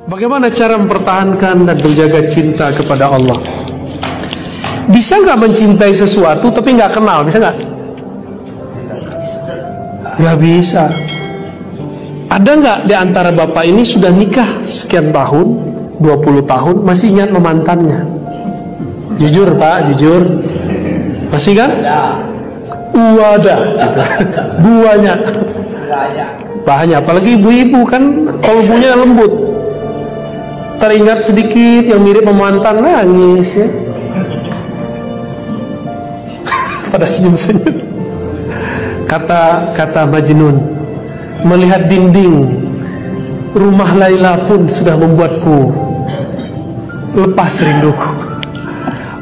Bagaimana cara mempertahankan dan menjaga cinta kepada Allah? Bisa nggak mencintai sesuatu tapi nggak kenal? Bisa nggak? Nggak bisa. Ada nggak di antara bapak ini sudah nikah sekian tahun, 20 tahun, masih ingat mantannya? Jujur pak, jujur. Masih kan? Ada gitu. Banyak, apalagi ibu-ibu kan kalbunya lembut. Teringat sedikit yang mirip mantan, nangis ya. Pada senyum-senyum. Kata Majnun, melihat dinding rumah Laila pun sudah membuatku lepas rinduku.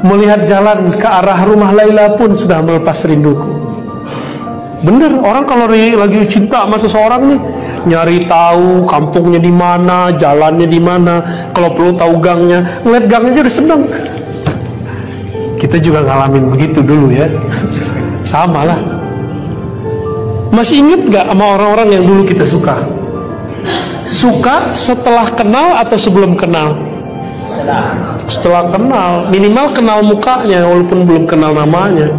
Melihat jalan ke arah rumah Laila pun sudah melepas rinduku. Bener, orang kalau lagi cinta sama seseorang nih, nyari tahu kampungnya di mana, jalannya di mana, kalau perlu tahu gangnya, ngeliat gangnya aja udah seneng. Kita juga ngalamin begitu dulu ya. Sama lah. Masih inget gak sama orang-orang yang dulu kita suka? Suka setelah kenal atau sebelum kenal? Setelah kenal, minimal kenal mukanya walaupun belum kenal namanya.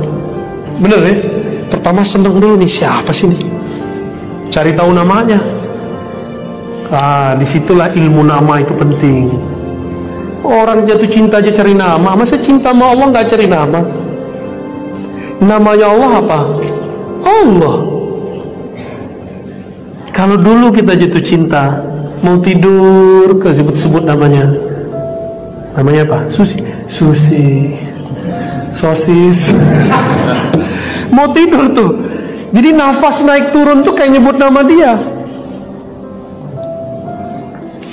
Bener ya? Pertama seneng dulu nih, siapa sih nih? Cari tahu namanya. Disitulah ilmu nama itu penting. Orang jatuh cinta aja cari nama, masa cinta sama Allah nggak cari nama? Namanya Allah apa? Allah. Kalau dulu kita jatuh cinta, mau tidur ke sebut-sebut namanya. Namanya apa? Susi, sosis. Mau tidur tuh. Jadi nafas naik turun tuh kayak nyebut nama dia.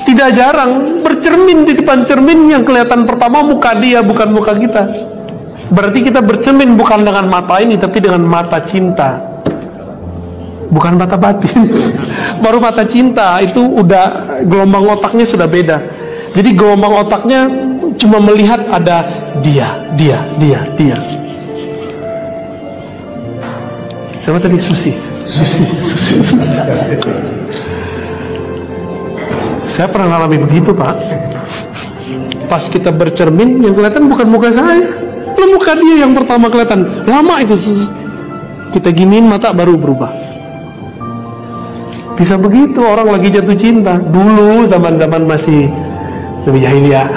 Tidak jarang bercermin di depan cermin yang kelihatan pertama muka dia, bukan muka kita. Berarti kita bercermin bukan dengan mata ini, tapi dengan mata cinta. Bukan mata batin. Baru mata cinta itu udah gelombang otaknya sudah beda. Jadi gelombang otaknya cuma melihat ada dia. Siapa tadi? Susi. Saya pernah ngalami begitu pak. Pas kita bercermin yang kelihatan bukan muka saya, muka dia yang pertama kelihatan. Lama itu kita giniin mata baru berubah. Bisa begitu orang lagi jatuh cinta. Dulu zaman-zaman masih jahiliyah.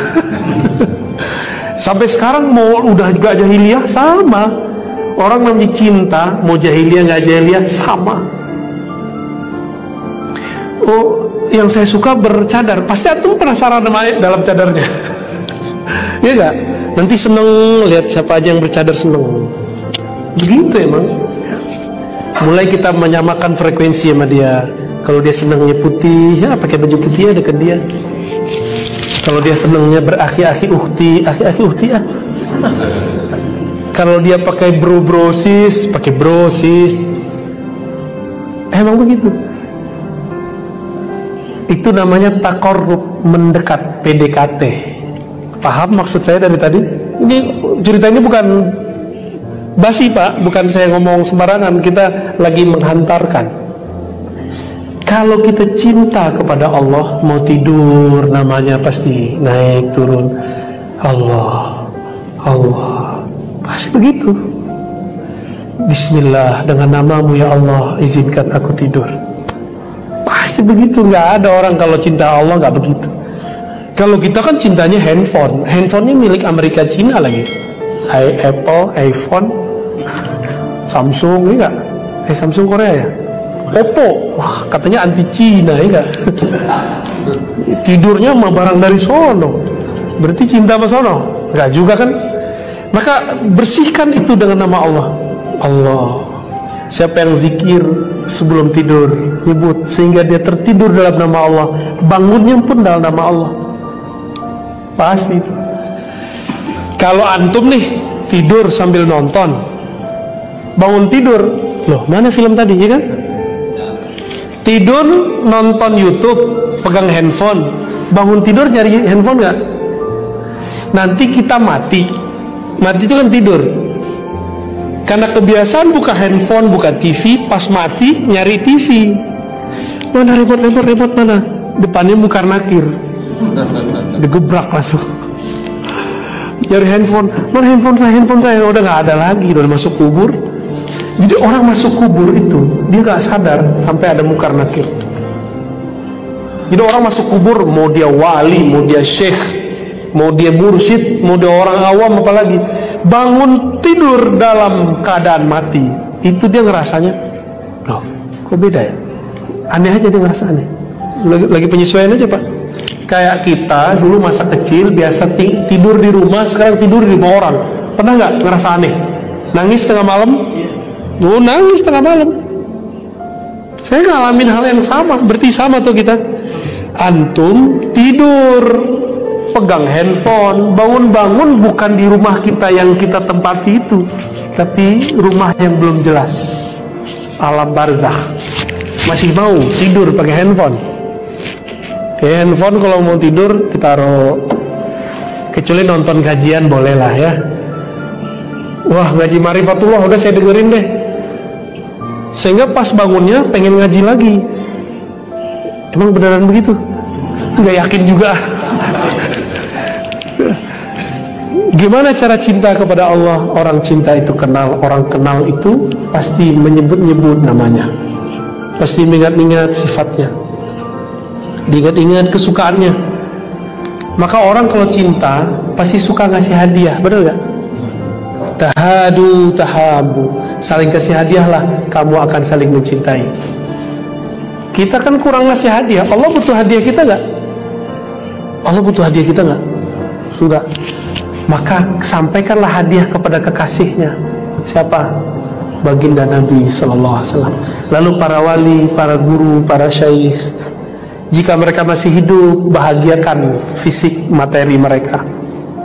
Sampai sekarang mau udah gak jahiliyah sama. Orang namanya cinta, mau jahiliyah nggak jahiliyah sama. Oh, yang saya suka bercadar, pasti antum penasaran dalam cadarnya. Ya nggak? Nanti seneng lihat siapa aja yang bercadar seneng. Begitu emang. Mulai kita menyamakan frekuensi sama dia. Kalau dia senengnya putih, ya pakai baju putih ya dekat dia. Kalau dia senengnya berakhi-akhi uhti ya. Kalau dia pakai brosis, pakai brosis. Emang begitu. Itu namanya takorrub, mendekat, PDKT. Paham maksud saya dari tadi? Ini ceritanya bukan basi pak, bukan saya ngomong sembarangan. Kita lagi menghantarkan. Kalau kita cinta kepada Allah, mau tidur namanya pasti naik turun. Allah. Pasti begitu. Bismillah, dengan namamu ya Allah, izinkan aku tidur. Pasti begitu. Nggak ada orang kalau cinta Allah nggak begitu. Kalau kita kan cintanya handphone. Handphonenya milik Amerika Cina lagi. Apple, iPhone, Samsung, ini nggak? Samsung Korea ya? Oppo, wah katanya anti Cina, ya nggak? Tidurnya mah barang dari sono. Berarti cinta sama sono? Nggak juga kan? Maka bersihkan itu dengan nama Allah. Allah. Siapa yang zikir sebelum tidur, nyebut sehingga dia tertidur dalam nama Allah, bangunnya pun dalam nama Allah. Pasti itu. Kalau antum nih tidur sambil nonton, bangun tidur, loh mana film tadi ya kan? Tidur nonton YouTube, pegang handphone, bangun tidur nyari handphone nggak? Nanti kita mati itu kan tidur. Karena kebiasaan buka handphone, buka TV, pas mati nyari TV. Mana remote mana? Depannya mungkar nakir. digebrak langsung. Nyari handphone, mana handphone saya udah nggak ada lagi, udah masuk kubur. Jadi orang masuk kubur itu dia nggak sadar sampai ada mungkar nakir. Jadi orang masuk kubur, mau dia wali, mau dia syekh, mau dia mursyid, mau dia orang awam apalagi, bangun tidur dalam keadaan mati, itu dia ngerasanya, loh, kok beda ya? Aneh aja, dia ngerasa aneh. Lagi penyesuaian aja Pak. Kayak kita dulu masa kecil biasa tidur di rumah, sekarang tidur di rumah orang. Pernah nggak ngerasa aneh? Nangis tengah malam? Oh, nangis tengah malam. Saya ngalamin hal yang sama, berarti sama tuh kita. Antum tidur, pegang handphone, bangun-bangun bukan di rumah kita yang kita tempati itu, tapi rumah yang belum jelas, alam barzakh. Masih mau tidur pakai handphone. Handphone kalau mau tidur ditaruh, kecuali nonton kajian boleh lah ya. Wah, ngaji Marifatullah udah saya dengerin deh, sehingga pas bangunnya pengen ngaji lagi. Emang beneran begitu? Nggak yakin juga. Gimana cara cinta kepada Allah? Orang cinta itu kenal, orang kenal itu pasti menyebut-nyebut namanya, pasti mengingat-ingat sifatnya, diingat-ingat kesukaannya. Maka orang kalau cinta pasti suka ngasih hadiah, benar nggak? Tahadu tahabu, saling kasih hadiah lah, kamu akan saling mencintai. Kita kan kurang ngasih hadiah. Allah butuh hadiah kita nggak? Allah butuh hadiah kita nggak? Enggak. Maka sampaikanlah hadiah kepada kekasihnya. Siapa? Baginda Nabi Sallallahu Alaihi Wasallam. Lalu para wali, para guru, para syaikh, jika mereka masih hidup, bahagiakan fisik materi mereka,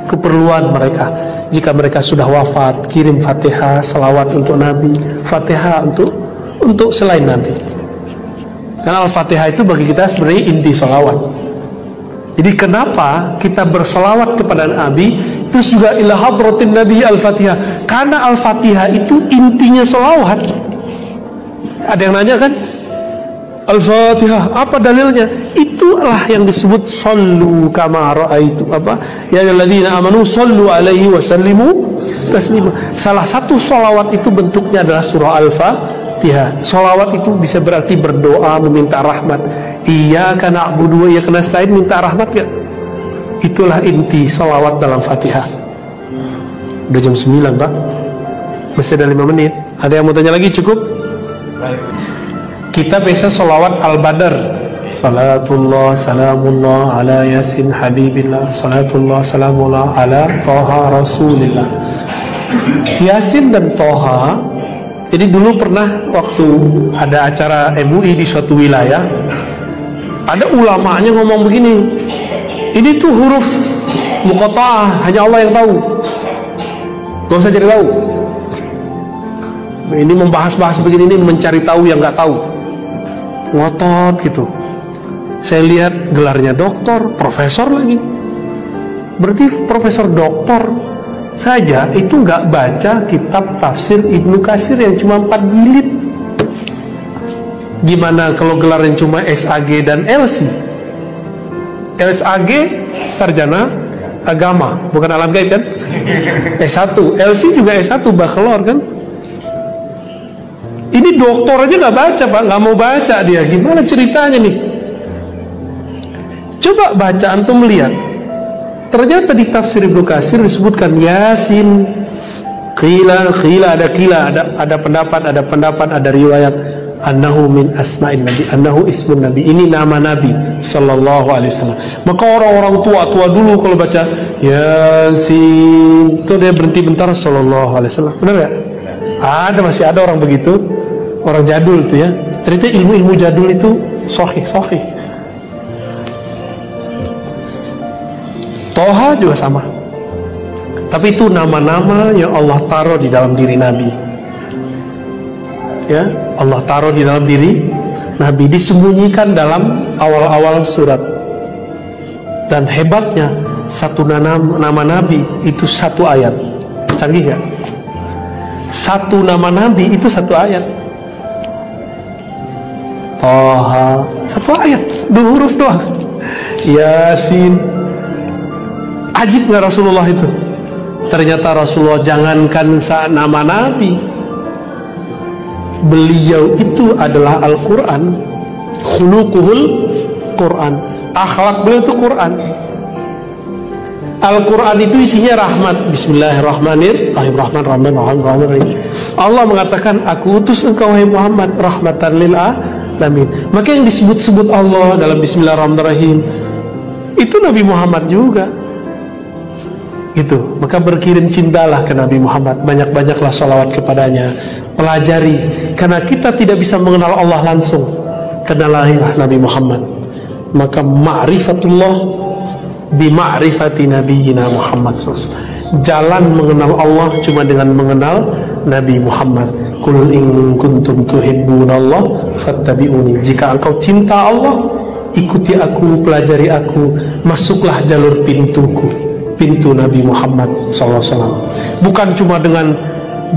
keperluan mereka. Jika mereka sudah wafat, kirim Fatihah, salawat untuk Nabi, Fatihah untuk selain Nabi. Karena Al-Fatihah itu bagi kita sebenarnya inti salawat. Jadi kenapa kita bersalawat kepada Nabi, terus juga ila hadratin Nabi Al-Fatihah? Karena Al-Fatihah itu intinya salawat. Ada yang nanya kan, Al-Fatihah apa dalilnya? Itulah yang disebut sallu kama ra'aitu, apa? Ya ayyuhalladzina amanu sallu alaihi wa sallimu taslima. Salah satu salawat itu bentuknya adalah surah Al-Fatihah. Salawat itu bisa berarti berdoa, meminta rahmat. Iyyaka na'budu wa iyyaka nasta'in, minta rahmat ya. Itulah inti salawat dalam Fatihah. Udah jam 9 Pak, masih ada 5 menit. Ada yang mau tanya lagi? Cukup? Kita biasa salawat Al-Badr, salatullah salamullah ala yasin habibillah, salatullah salamullah ala toha rasulillah. Yasin dan toha. Jadi dulu pernah waktu ada acara MUI di suatu wilayah, ada ulamanya ngomong begini, ini tuh huruf muqatta'ah, hanya Allah yang tahu, gak usah cari tahu. Ini membahas-bahas begini, ini mencari tahu yang gak tahu, ngotot gitu. Saya lihat gelarnya doktor, profesor lagi. Berarti profesor doktor saja itu nggak baca kitab tafsir Ibnu Katsir yang cuma 4 jilid. Gimana kalau gelar yang cuma SAG dan LC? SAG sarjana agama, bukan alam gaib kan? S1, LC juga S1 bachelor kan? Ini doktor aja nggak baca Pak, nggak mau baca dia. Gimana ceritanya nih? Coba baca, antum melihat. Ternyata di tafsir Ibnu Katsir disebutkan Yasin, qila ada pendapat, ada riwayat annahu min asma'in nabi, annahu ismun nabi. Ini nama Nabi sallallahu alaihi wasallam. Maka orang-orang tua dulu kalau baca Yasin, itu dia berhenti bentar sallallahu alaihi wasallam. Benar enggak? Masih ada orang begitu. Orang jadul itu ya. Ternyata ilmu-ilmu jadul itu sahih. Toha juga sama. Tapi itu nama-nama yang Allah taruh di dalam diri Nabi. Ya, Allah taruh di dalam diri Nabi, disembunyikan dalam awal-awal surat. Dan hebatnya satu nama Nabi itu 1 ayat. Canggih ya? Satu nama Nabi itu 1 ayat. Toha, 1 ayat, 2 huruf doang. Yasin. Ajib nggak Rasulullah itu? Ternyata Rasulullah jangankan nama Nabi, beliau itu adalah Al-Quran. Khuluquhul Quran. Akhlak beliau itu Quran. Al-Quran itu isinya rahmat. Bismillahirrahmanirrahim. Allah mengatakan, aku utus engkau wahai Muhammad rahmatan lil alamin. Maka yang disebut-sebut Allah dalam Bismillahirrahmanirrahim itu Nabi Muhammad juga. Gitu. Maka berkirim cintalah ke Nabi Muhammad, banyak-banyaklah salawat kepadanya. Pelajari, karena kita tidak bisa mengenal Allah langsung, kenalilah Nabi Muhammad. Maka ma'rifatullah bima'rifati nabiyina Muhammad SAW. Jalan mengenal Allah cuma dengan mengenal Nabi Muhammad. Qul in kuntum tuhibbunallah fattabi'uni. Jika engkau cinta Allah, ikuti aku, pelajari aku, masuklah jalur pintuku, pintu Nabi Muhammad SAW. Bukan cuma dengan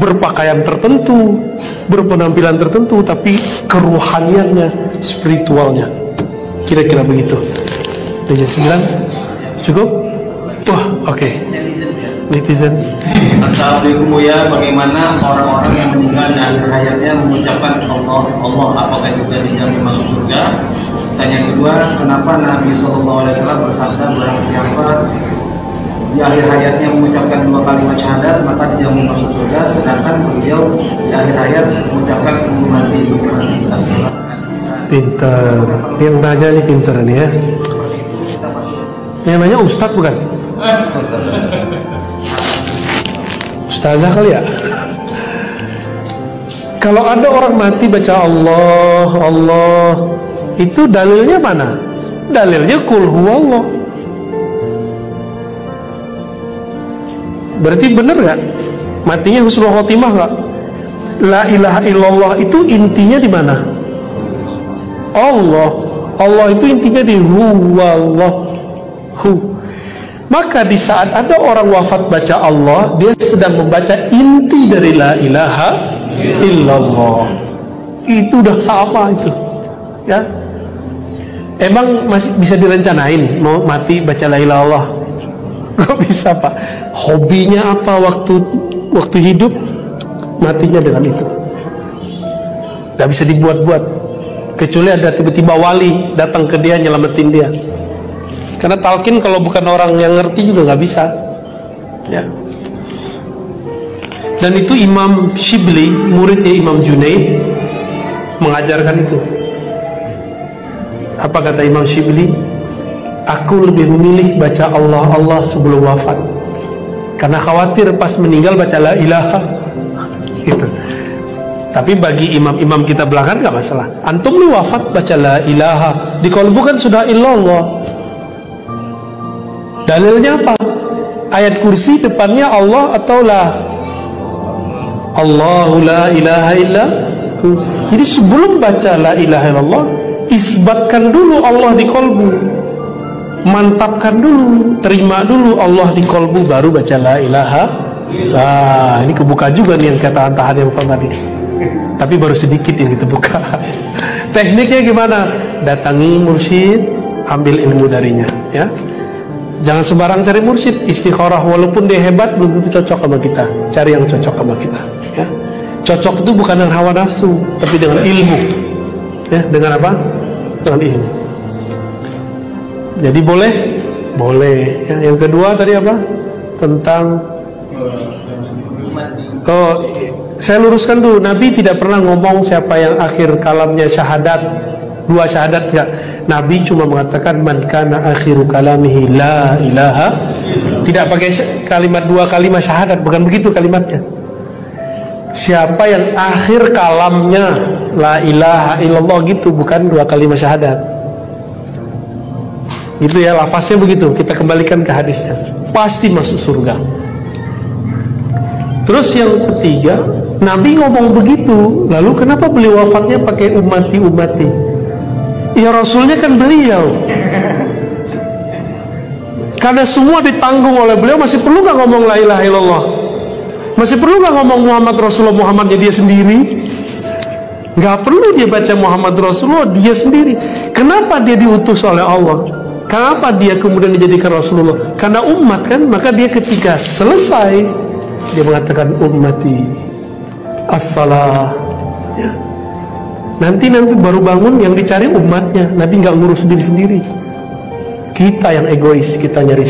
berpakaian tertentu, berpenampilan tertentu, tapi keruhaniannya, spiritualnya. Kira-kira begitu. 9 cukup? Wah, oke. Netizen. Assalamualaikum ya. Bagaimana orang-orang yang meninggal di akhir hayatnya mengucapkan Allah, Allah, apakah juga dijamin masuk surga? Dan yang kedua, kenapa Nabi SAW bersabda barang siapa di akhir hayatnya mengucapkan 2 kalimat syahadat maka dijamin masuk surga, sedangkan beliau di akhir hayat mengucapkan mati. Pintar. Yang nanya ini pintar nih ya. Yang nanya Ustadz bukan? Ustazah kali ya? Kalau ada orang mati baca Allah, Allah, itu dalilnya mana? Dalilnya Qul huwallah. Berarti bener gak? Matinya husnul khotimah gak? La ilaha illallah itu intinya di mana? Allah. Allah itu intinya di huwallah. Maka di saat ada orang wafat baca Allah, dia sedang membaca inti dari la ilaha illallah. Itu udah sama itu, ya. Emang masih bisa direncanain mau mati baca la ilaha illallah? Gak bisa Pak. Hobinya apa waktu hidup, matinya dengan itu. Gak bisa dibuat-buat. Kecuali ada tiba-tiba wali datang ke dia nyelamatin dia. Karena talqin kalau bukan orang yang ngerti juga nggak bisa, ya. Dan itu Imam Shibli, muridnya Imam Junaid, mengajarkan itu. Apa kata Imam Shibli? Aku lebih memilih baca Allah Allah sebelum wafat, karena khawatir pas meninggal baca la ilaha. Gitu. Tapi bagi imam-imam kita belakangan nggak masalah. Antum nih wafat baca la ilaha, di qalbu kan sudah illallah. Dalilnya apa? Ayat kursi depannya Allah atau la? Allahu la ilaha illa. Jadi sebelum baca la ilaha illallah, isbatkan dulu Allah di kolbu, mantapkan dulu, terima dulu Allah di kolbu, baru baca la ilaha. Nah, ini kebuka juga nih yang kata-kata yang tadi. Tapi baru sedikit yang kita buka. Tekniknya gimana? Datangi mursyid, ambil ilmu darinya, ya. Jangan sembarang cari mursyid, istikharah, walaupun dia hebat belum tentu cocok sama kita. Cari yang cocok sama kita, ya. Cocok itu bukan dengan hawa nafsu, tapi dengan ilmu, ya. Dengan apa? Dengan ilmu. Jadi boleh, ya. Yang kedua tadi apa? Tentang saya luruskan dulu. Nabi tidak pernah ngomong siapa yang akhir kalamnya syahadat, 2 syahadat, enggak. Nabi cuma mengatakan man kana akhiru kalamihi la ilaha. Tidak pakai kalimat 2 kalimat syahadat, bukan begitu kalimatnya. Siapa yang akhir kalamnya la ilaha illallah gitu, bukan 2 kalimat syahadat. Itu ya, lafaznya begitu. Kita kembalikan ke hadisnya. Pasti masuk surga. Terus yang ketiga, Nabi ngomong begitu, lalu kenapa beliau wafatnya pakai ummati? Ya Rasulnya kan beliau. Karena semua ditanggung oleh beliau, masih perlu gak ngomong la ilaha illallah? Masih perlu gak ngomong Muhammad Rasulullah, Muhammadnya dia sendiri? Gak perlu dia baca Muhammad Rasulullah dia sendiri. Kenapa dia diutus oleh Allah? Kenapa dia kemudian dijadikan Rasulullah? Karena umat kan, maka dia ketika selesai dia mengatakan ummati as-salah. Ya. Nanti baru bangun yang dicari umatnya. Nabi nggak ngurus diri sendiri. Kita yang egois, kita nyari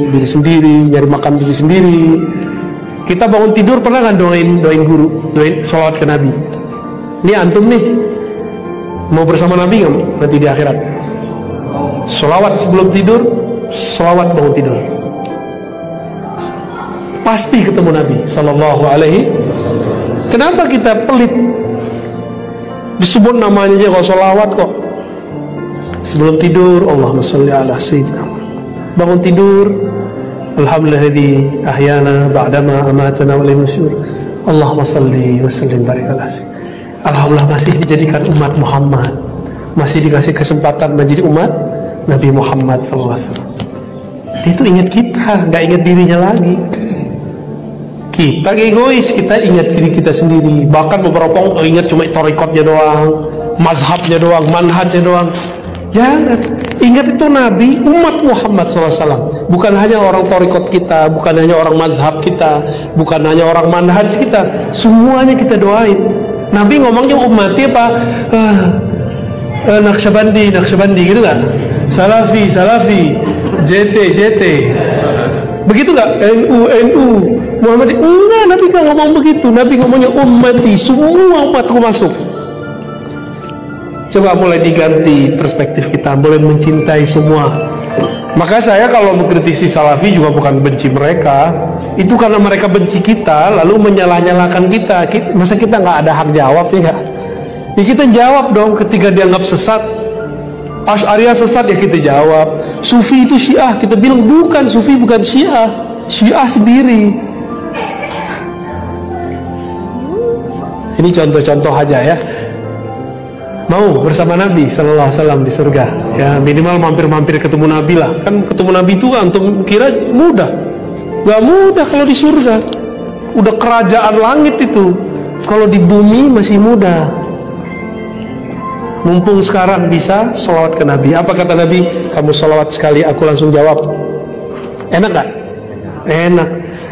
diri sendiri, nyari makan diri sendiri. Kita bangun tidur pernah nggak doain guru, doain sholawat ke Nabi? Ini antum nih mau bersama Nabi nggak nanti di akhirat? Sholawat sebelum tidur, sholawat bangun tidur. Pasti ketemu Nabi Sallallahu Alaihi. Kenapa kita pelit? Disebut namanya kok sholawat kok. Sebelum tidur, Allahumma sholli ala sayyidina. Bangun tidur, alhamdulilladzi ahyana ba'dama amatana wa ilayhi nusyur. Allahumma sholli wa sallim barik ala sayyidina. Alhamdulillah masih dijadikan umat Muhammad, masih dikasih kesempatan menjadi umat Nabi Muhammad SAW. Dia itu ingat kita, nggak ingat dirinya lagi. Kita egois, kita ingat diri kita sendiri. Bahkan beberapa orang ingat cuma torikotnya doang, mazhabnya doang, manhajnya doang. Jangan, ingat itu Nabi, umat Muhammad SAW. Bukan hanya orang torikot kita, bukan hanya orang mazhab kita, bukan hanya orang manhaj kita. Semuanya kita doain. Nabi ngomongnya umati apa? Naqsyabandi gitu kan? Salafi, JT. Begitu nggak? NU, Muhammad. Enggak, Nabi nggak ngomong begitu. Nabi ngomongnya ummati, semua umatku masuk. Coba mulai diganti perspektif kita, mulai mencintai semua. Maka saya kalau mengkritisi Salafi juga bukan benci mereka. Itu karena mereka benci kita, lalu menyalah-nyalahkan kita. Masa kita nggak ada hak jawab ya nggak? Ya kita jawab dong ketika dianggap sesat. Asy'ariyah sesat ya kita jawab. Sufi itu Syiah, kita bilang bukan, Sufi bukan Syiah, Syiah sendiri. Ini contoh-contoh aja ya. Mau bersama Nabi Sallallahu Alaihi Wasallam di surga, ya minimal mampir-mampir ketemu Nabi lah. Kan ketemu Nabi itu antum kira mudah? Gak mudah kalau di surga. Udah kerajaan langit itu. Kalau di bumi masih mudah. Mumpung sekarang bisa sholawat ke Nabi. Apa kata Nabi? Kamu sholawat sekali, aku langsung jawab. Enak gak? Enak.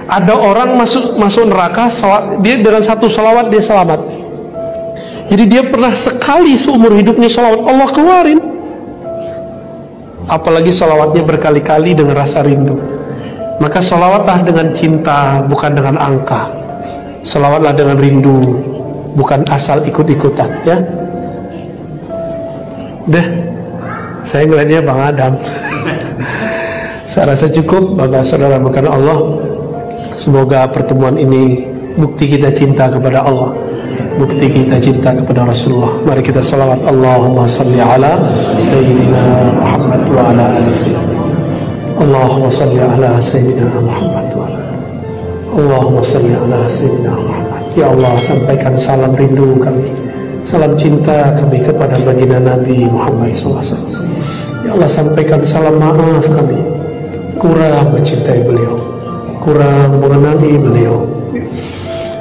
Ada orang masuk neraka, dia dengan satu sholawat dia selamat. Jadi dia pernah sekali seumur hidupnya sholawat, Allah keluarin. Apalagi sholawatnya berkali-kali dengan rasa rindu. Maka sholawatlah dengan cinta, bukan dengan angka. Sholawatlah dengan rindu, bukan asal ikut-ikutan, ya. Udah, saya ngeliatnya Bang Adam. Saya rasa cukup, Bapak Saudara makan Allah. Semoga pertemuan ini bukti kita cinta kepada Allah, bukti kita cinta kepada Rasulullah. Mari kita salawat. Allahumma salli ala Sayyidina Muhammad wa ala ali Sayyidina. Allahumma salli ala Sayyidina Muhammad wa ala. Allahumma salli ala Sayyidina Muhammad. Ya Allah, sampaikan salam rindu kami, salam cinta kami kepada baginda Nabi Muhammad SAW. Ya Allah, sampaikan salam maaf kami kurang mencintai beliau, kurang mengenali beliau.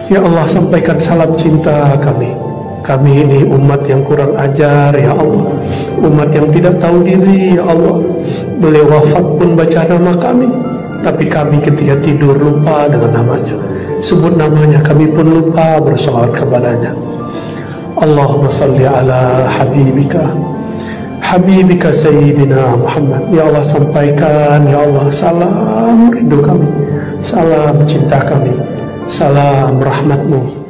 Ya Allah, sampaikan salam cinta kami. Kami ini umat yang kurang ajar, ya Allah, umat yang tidak tahu diri, ya Allah. Beliau wafat pun baca nama kami, tapi kami ketika tidur lupa dengan namanya. Sebut namanya kami pun lupa bersalawat kepadanya. Allahumma salli ala Habibika Sayyidina Muhammad. Ya Allah, sampaikan, ya Allah, salam rindu kami, salam cinta kami, salam rahmatmu